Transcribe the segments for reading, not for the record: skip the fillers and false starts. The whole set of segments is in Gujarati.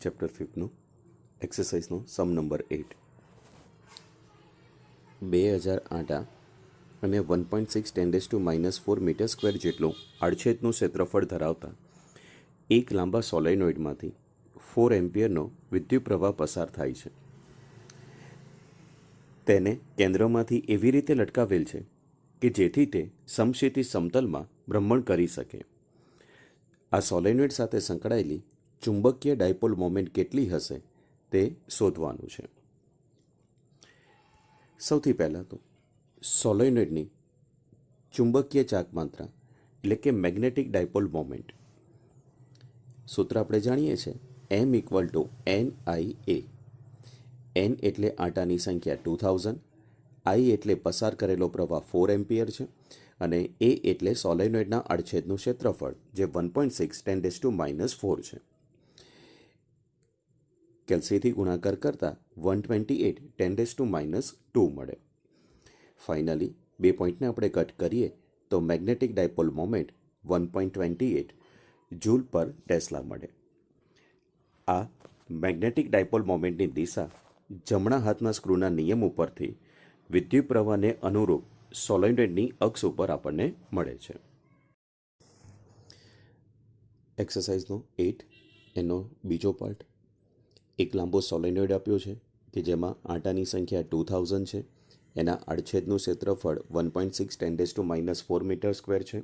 ચેપ્ટર 5નું એક્સરસાઇઝનો સમ નંબર 8 2008 અને 1.6 10⁻⁻4 મીટર સ્ક્વેર જેટલું આડછેદનું ક્ષેત્રફળ ધરાવતા એક લાંબા સોલેનોઇડમાંથી 4 એમ્પિયરનો વિદ્યુતપ્રવાહ પસાર થાય છે. તેને કેન્દ્રમાંથી એવી રીતે લટકાવેલ છે કે જેથી તે સમક્ષિતિજ સમતલમાં ભ્રમણ કરી શકે. આ સોલેનોઇડ સાથે સંકળાયેલી ચુંબકીય ડાયપોલ મોમેન્ટ કેટલી હશે તે શોધવાનું છે. સૌથી પહેલાં તો સોલેનોઇડની ચુંબકીય ચાકમાત્રા એટલે કે મેગ્નેટિક ડાયપોલ મોમેન્ટ સૂત્ર આપણે જાણીએ છીએ M=NIA. N એટલે આંટાની સંખ્યા 2000, I એટલે પસાર કરેલો પ્રવાહ 4 એમ્પિયર છે અને A એટલે સોલેનોઇડના આડછેદનું ક્ષેત્રફળ જે 1.6 10⁻⁴ છે. કેલ્સીથી ગુણાકાર કરતાં 128 10⁻² મળે. ફાઇનલી બે પોઈન્ટને આપણે કટ કરીએ તો મેગ્નેટિક ડાયપોલ મોમેન્ટ 1.28 જૂલ પર ટેસ્લા મળે. આ મેગ્નેટિક ડાયપોલ મોમેન્ટની દિશા જમણા હાથના સ્ક્રૂના નિયમ ઉપરથી વિદ્યુત પ્રવાહને અનુરૂપ સોલેનોઇડની અક્ષ ઉપર આપણને મળે છે. એક્સરસાઇઝનો 8 એનો બીજો પાર્ટ. એક લાંબો સોલેનોઇડ આપ્યો છે કે જેમાં આંટાની સંખ્યા 2000 છે. એના આડછેદનું ક્ષેત્રફળ 1.6 10⁻⁴ મીટર સ્ક્વેર છે.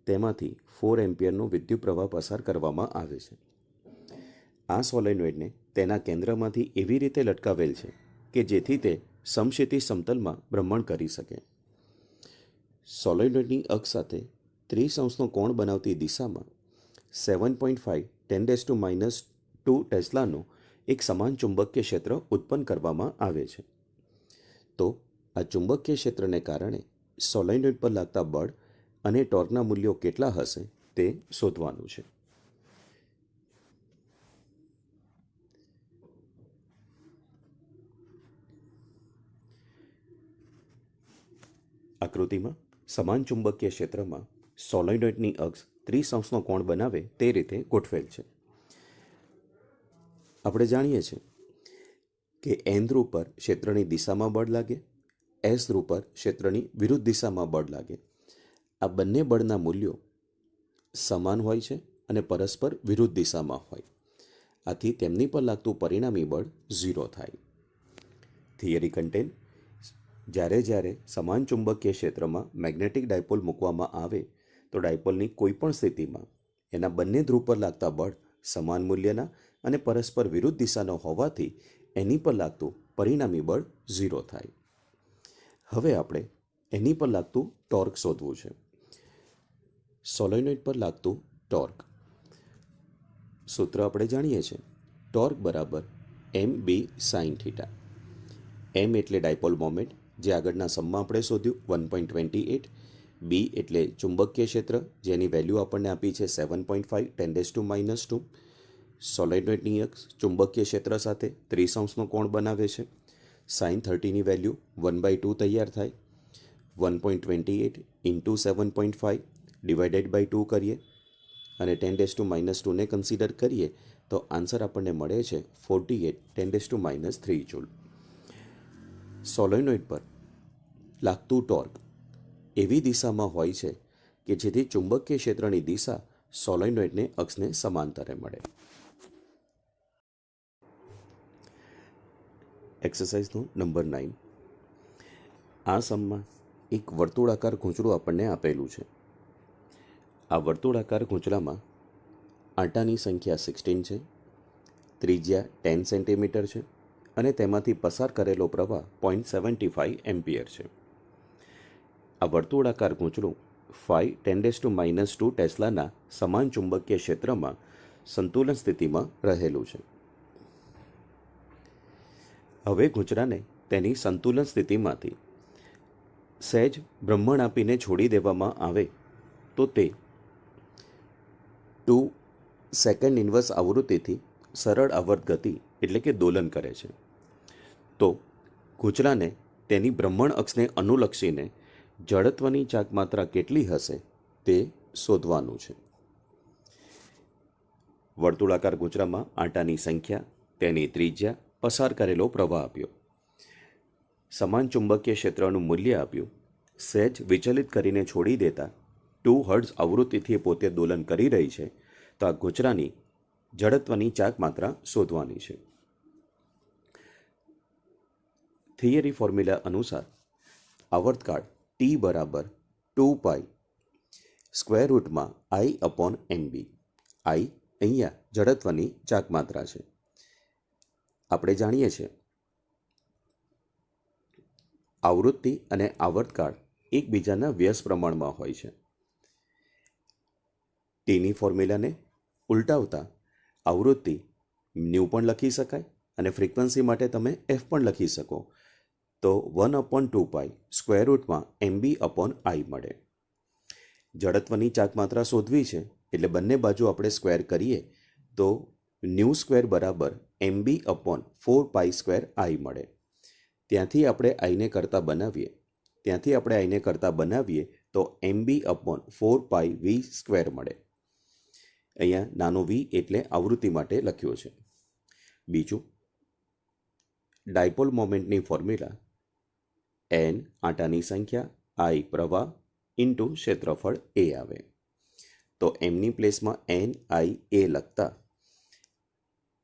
તેમાંથી 4 એમ્પિયરનો વિદ્યુત પ્રવાહ પસાર કરવામાં આવે છે. આ સોલેનોઇડને તેના કેન્દ્રમાંથી એવી રીતે લટકાવેલ છે કે જેથી તે સમક્ષિતિજ સમતલમાં ભ્રમણ કરી શકે. સોલેનોઇડની અક્ષ સાથે 30° કોણ બનાવતી દિશામાં 7.5 10⁻² ટેસ્લાનું એક સમાન ચુંબકીય ક્ષેત્ર ઉત્પન્ન કરવામાં આવે છે. તો આ ચુંબકીય ક્ષેત્રને કારણે સોલેનોઇડ પર લાગતા બળ અને ટોર્કના મૂલ્યો કેટલા હશે તે શોધવાનું છે. આકૃતિમાં સમાન ચુંબકીય ક્ષેત્રમાં સોલેનોઇડની અક્ષ 30° કોણ બનાવે તે રીતે ગોઠવેલ છે. આપણે જાણીએ છીએ કે N ધ્રુવ પર ક્ષેત્રની દિશામાં બળ લાગે, S ધ્રુવ પર ક્ષેત્રની વિરુદ્ધ દિશામાં બળ લાગે. આ બંને બળના મૂલ્યો સમાન હોય છે અને પરસ્પર વિરુદ્ધ દિશામાં હોય. આથી તેમની પર લાગતું પરિણામી બળ 0 થાય. થિયરી કન્ટેન્ટ: જ્યારે સમાન ચુંબકીય ક્ષેત્રમાં મેગ્નેટિક ડાયપોલ મૂકવામાં આવે તો ડાયપોલની કોઈપણ સ્થિતિમાં એના બંને ધ્રુવ પર લાગતા બળ સમાન મૂલ્યના અને પરસ્પર વિરુદ્ધ દિશાનો હોવાથી એની પર લાગતું પરિણામી બળ 0 થાય. હવે આપણે એની પર લાગતું ટોર્ક શોધવું છે. સોલેનોઇડ પર લાગતું ટોર્ક સૂત્ર આપણે જાણીએ છીએ ટોર્ક બરાબર MB sin θ. M એટલે ડાયપોલ મોમેન્ટ જે આગળના સમમાં આપણે શોધ્યું 1.28. B એટલે ચુંબકીય ક્ષેત્ર જેની વેલ્યુ આપણને આપી છે 7.5 10⁻². સોલેનોઇડની અક્ષ ચુંબકીય ક્ષેત્ર સાથે 30° કોણ બનાવે છે. sin 30ની વેલ્યુ 1/2 તૈયાર થાય. 1.28 × 7.5 / 2 કરીએ અને 10⁻²ને કન્સિડર કરીએ તો આન્સર આપણને મળે છે 48 10⁻³ જૂલ. સોલેનોઇડ પર લાગતું ટોર્ક એવી દિશામાં હોય છે કે જેથી ચુંબકીય ક્ષેત્રની દિશા સોલેનોઇડને અક્ષને સમાંતરે મળે. એક્સરસાઇઝનો નંબર 9. આ સમમાં એક વર્તુળાકાર ગૂંચળું આપણને આપેલું છે. આ વર્તુળાકાર ગૂંચળામાં આંટાની સંખ્યા 16 છે, ત્રિજ્યા 10 સેન્ટીમીટર છે અને તેમાંથી પસાર કરેલો પ્રવાહ 0.75 એમ્પિયર છે. આ વર્તુળાકાર ગૂંચળું 5 10⁻² ટેસ્લાના સમાન ચુંબકીય ક્ષેત્રમાં સંતુલન સ્થિતિમાં રહેલું છે. હવે ગૂંચળાને તેની સંતુલન સ્થિતિમાંથી સહેજ ભ્રમણ આપીને છોડી દેવામાં આવે તો તે 2 સેકન્ડ ઇન્વર્સ આવૃત્તિથી સરળ આવર્ત ગતિ એટલે કે દોલન કરે છે. તો ગૂંચળાને તેની ભ્રમણ અક્ષને અનુલક્ષીને જડત્વની ચાકમાત્રા કેટલી હશે તે શોધવાનું છે. વર્તુળાકાર ગૂંચરામાં આંટાની સંખ્યા, તેની ત્રિજ્યા, પસાર કરેલો પ્રવાહ આપ્યો. સમાન ચુંબકીય ક્ષેત્રનું મૂલ્ય આપ્યું. સહેજ વિચલિત કરીને છોડી દેતા 2 હર્ટ્ઝ આવૃત્તિથી પોતે દોલન કરી રહી છે, તો આ ગૂંચરાની જડત્વની ચાક માત્રા શોધવાની છે. થિયરી ફોર્મ્યુલા અનુસાર આવર્તકાળ t બરાબર 2 સ્ક્વેર રૂટમાં I/MB. I અહીંયા જડત્વની ચાક માત્રા છે. આપણે જાણીએ છીએ આવૃત્તિ અને આવર્તકાળ એકબીજાના વ્યસ્ત પ્રમાણમાં હોય છે. ટીની ફોર્મ્યુલાને ઉલટાવતા આવૃત્તિ ન્યૂ પણ લખી શકાય અને ફ્રીક્વન્સી માટે તમે એફ પણ લખી શકો. તો 1/2 સ્ક્વેર રૂટમાં MB/I મળે. જડત્વની ચાક માત્રા શોધવી છે એટલે બંને બાજુ આપણે સ્ક્વેર કરીએ તો ન્યૂ સ્ક્વેર બરાબર MB/4 સ્ક્વેર I મળે. ત્યાંથી આપણે આઈને કરતા બનાવીએ તો MB/4 V સ્ક્વેર મળે. અહીંયા નાનો v એટલે આવૃત્તિ માટે લખ્યો છે. બીજું, ડાયપોલ મોમેન્ટની ફોર્મ્યુલા n આંટાની સંખ્યા, I પ્રવાહ ઇન્ટુ ક્ષેત્રફળ a આવે. તો એમની પ્લેસમાં NIA લખતા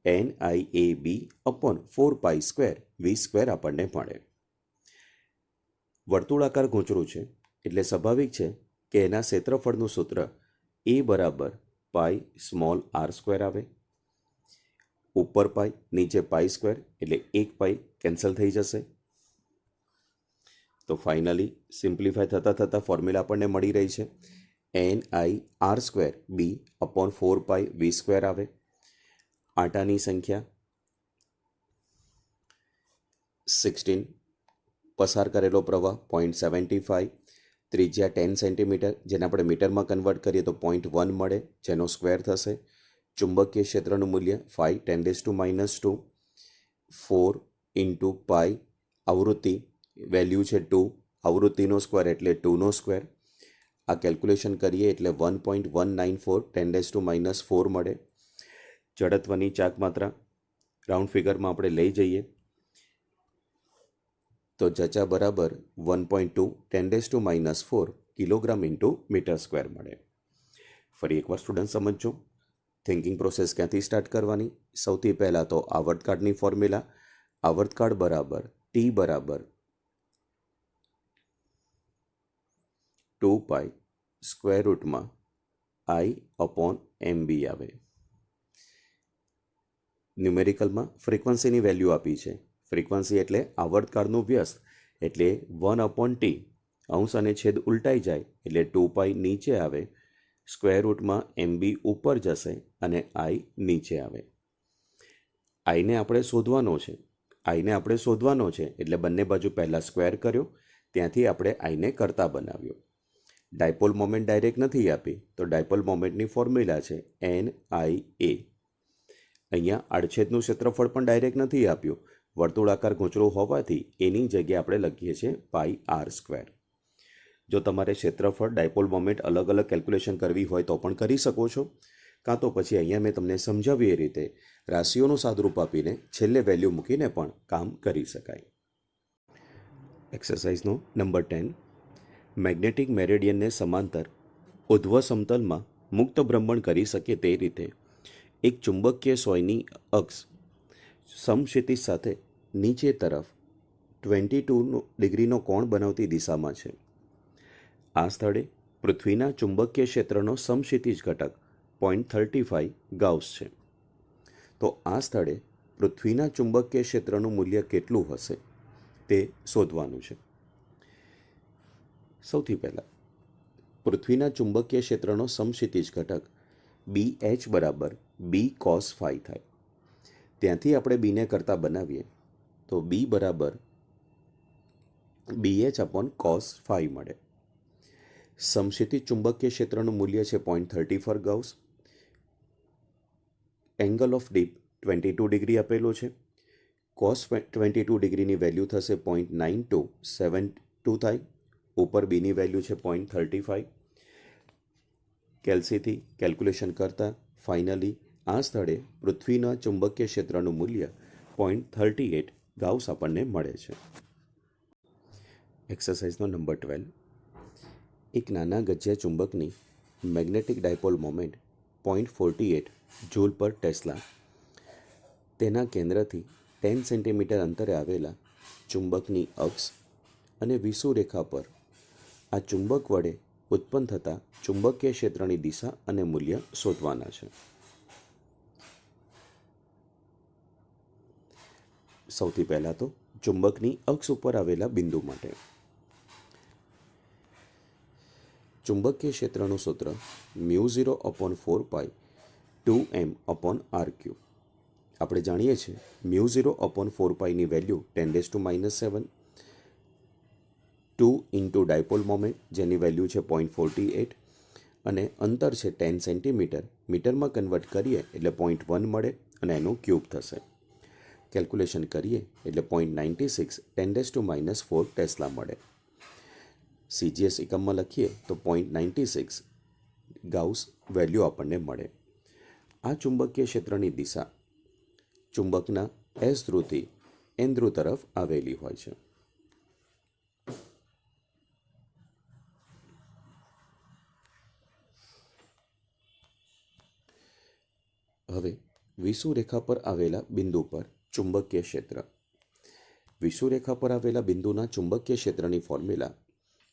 NIAB/4 સ્ક્વેર V સ્ક્વેર આપણને મળે. વર્તુળાકાર ગૂંચરું છે એટલે સ્વાભાવિક છે કે એના ક્ષેત્રફળનું સૂત્ર A બરાબર πr સ્ક્વેર આવે. ઉપર પાઈ નીચે પાઈ સ્ક્વેર એટલે 1 કેન્સલ થઈ જશે. તો ફાઇનલી સિમ્પ્લિફાય થતાં ફોર્મ્યુલા આપણને મળી રહી છે NIR square B/4 V square આવે. આંટાની સંખ્યા 16, પસાર કરેલો પ્રવાહ 0.75, ત્રિજ્યા 10 સેન્ટીમીટર, જેને આપણે મીટરમાં કન્વર્ટ કરીએ તો 0.1 મળે, જેનો સ્ક્વેર થશે. ચુંબકીય ક્ષેત્રનું મૂલ્ય 5×10⁻², 4 × પાઈ, આવૃત્તિ વેલ્યુ છે 2, આવૃત્તિનો સ્ક્વેર એટલે 2નો સ્ક્વેર. આ કેલ્ક્યુલેશન કરીએ એટલે 1.194 10⁻4 મળે. જડત્વની ચાક માત્રા રાઉન્ડ ફિગરમાં આપણે લઈ જઈએ તો જચા બરાબર 1.2 10⁻4 કિલોગ્રામ ઇન્ટુ મીટર સ્ક્વેર મળે. ફરી એકવાર સ્ટુડન્ટ સમજો થિંકિંગ પ્રોસેસ ક્યાંથી સ્ટાર્ટ કરવાની. સૌથી પહેલાં તો આવર્તકાળની ફોર્મ્યુલા, આવર્તકાળ બરાબર T બરાબર 2 સ્ક્વેર રૂટમાં I/MB આવે. ન્યુમેરિકલમાં ફ્રીક્વન્સીની વેલ્યુ આપી છે. ફ્રીક્વન્સી એટલે આવર્તકાળનું વ્યસ્ત, એટલે 1/T, અંશ અને છેદ ઉલટાઈ જાય એટલે 2 નીચે આવે, સ્ક્વેર રૂટમાં MB ઉપર જશે અને I નીચે આવે. આઈને આપણે શોધવાનો છે એટલે બંને બાજુ પહેલાં સ્ક્વેર કર્યો, ત્યાંથી આપણે આઈને કરતા બનાવ્યો. ડાયપોલ મોમેન્ટ ડાયરેક્ટ નથી આપી તો ડાયપોલ મોમેન્ટની ફોર્મ્યુલા છે NIA. અહીંયા આડછેદનું ક્ષેત્રફળ પણ ડાયરેક્ટ નથી આપ્યું, વર્તુળાકાર ગૂંચળું હોવાથી એની જગ્યાએ આપણે લખીએ છીએ πr સ્ક્વેર. જો તમારે ક્ષેત્રફળ, ડાયપોલ મોમેન્ટ અલગ અલગ કેલ્ક્યુલેશન કરવી હોય તો પણ કરી શકો છો, કાં તો પછી અહીંયા મેં તમને સમજાવી એ રીતે રાશિઓનું સાદરૂપ આપીને છેલ્લે વેલ્યુ મૂકીને પણ કામ કરી શકાય. એક્સરસાઇઝનો નંબર 10, મેગ્નેટિક મેરેડિયનને સમાંતર ઉધ્વ સમતલમાં મુક્ત ભ્રમણ કરી શકે તે રીતે એક ચુંબકીય સોયની અક્ષ સમક્ષિતિજ સાથે નીચે તરફ 22 ડિગ્રીનો કોણ બનાવતી દિશામાં છે. આ સ્થળે પૃથ્વીના ચુંબકીય ક્ષેત્રનો સમક્ષિતિજ ઘટક 0.35 ગાઉસ છે. તો આ સ્થળે પૃથ્વીના ચુંબકીય ક્ષેત્રનું મૂલ્ય કેટલું હશે તે શોધવાનું છે. સૌથી પહેલાં પૃથ્વીના ચુંબકીય ક્ષેત્રનો સમક્ષિતિજ ઘટક BH બરાબર B cos phi થાય. ત્યાંથી આપણે બીને કરતા બનાવીએ તો B બરાબર BH/cos phi મળે. સમક્ષિતિજ ચુંબકીય ક્ષેત્રનું મૂલ્ય છે 0.34 Gauss. Angle of deep 22 degree આપેલો છે. cos 22 ડિગ્રીની વેલ્યુ થશે 0.9272 થાય. ઉપર બીની વેલ્યુ છે 0.35. કેલ્સીથી કેલ્ક્યુલેશન કરતાં ફાઇનલી આ સ્થળે પૃથ્વીના ચુંબકીય ક્ષેત્રનું મૂલ્ય 0.38 ગાઉસ આપણને મળે છે. એક્સરસાઇઝનો નંબર 12. એક નાના ગજિયા ચુંબકની મેગ્નેટિક ડાયપોલ મોમેન્ટ 0.48 જૂલ પર ટેસ્લા. તેના કેન્દ્રથી 10 સેન્ટીમીટર અંતરે આવેલા ચુંબકની અક્ષ અને વિષુવરેખા પર આ ચુંબક વડે ઉત્પન્ન થતા ચુંબકીય ક્ષેત્રની દિશા અને મૂલ્ય શોધવાના છે. સૌથી પહેલાં તો ચુંબકની અક્ષ ઉપર આવેલા બિંદુ માટે ચુંબકીય ક્ષેત્રનું સૂત્ર μ0/4π 2m/r3. આપણે જાણીએ છીએ μ0/4πની વેલ્યુ 10⁻⁷, 2 ઇન્ટુ ડાયપોલ મોમેન્ટ જેની વેલ્યુ છે 0.48 અને અંતર છે 10 સેન્ટીમીટર. મીટરમાં કન્વર્ટ કરીએ એટલે 0.1 મળે અને એનું ક્યુબ થશે. કેલ્ક્યુલેશન કરીએ એટલે 0.96 10⁻⁴ ટેસ્લા મળે. CGS એકમમાં લખીએ તો 0.96 ગાઉસ વેલ્યુ આપણને મળે. આ ચુંબકીય ક્ષેત્રની દિશા ચુંબકના S ધ્રુવથી N ધ્રુવ તરફ આવેલી હોય છે. હવે વિષુવરેખા પર આવેલા બિંદુ પર ચુંબકીય ક્ષેત્ર. વિષુવરેખા પર આવેલા બિંદુના ચુંબકીય ક્ષેત્રની ફોર્મ્યુલા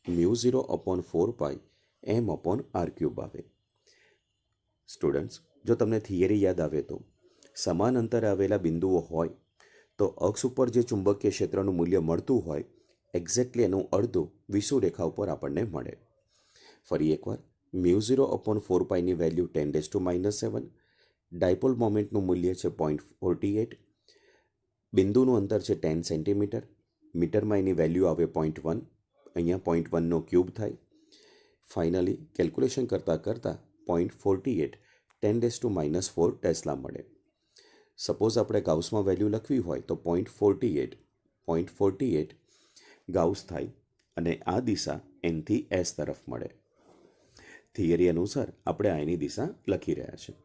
μ0/4π m/r³ આવે. સ્ટુડન્ટ્સ, જો તમને થિયરી યાદ આવે તો સમાન અંતરે આવેલા બિંદુઓ હોય તો અક્ષ ઉપર જે ચુંબકીય ક્ષેત્રનું મૂલ્ય મળતું હોય એક્ઝેક્ટલી એનું અડધું વિષુવરેખા ઉપર આપણને મળે. ફરી એકવાર μ0/4πની વેલ્યુ 10⁻⁷, ડાયપોલ મોમેન્ટનું મૂલ્ય છે 0.48, બિંદુનું અંતર છે 10 સેન્ટીમીટર, મીટરમાં એની વેલ્યુ આવે 0.1, અહીંયા 0.1નો ક્યુબ થાય. ફાઇનલી કેલ્ક્યુલેશન કરતાં 0.48 10⁻⁴ ટેસ્લા મળે. સપોઝ આપણે ગાઉસમાં વેલ્યુ લખવી હોય તો 0.48 ગાઉસ થાય અને આ દિશા N થી S તરફ મળે. થિયરી અનુસાર આપણે આની દિશા લખી રહ્યા છીએ.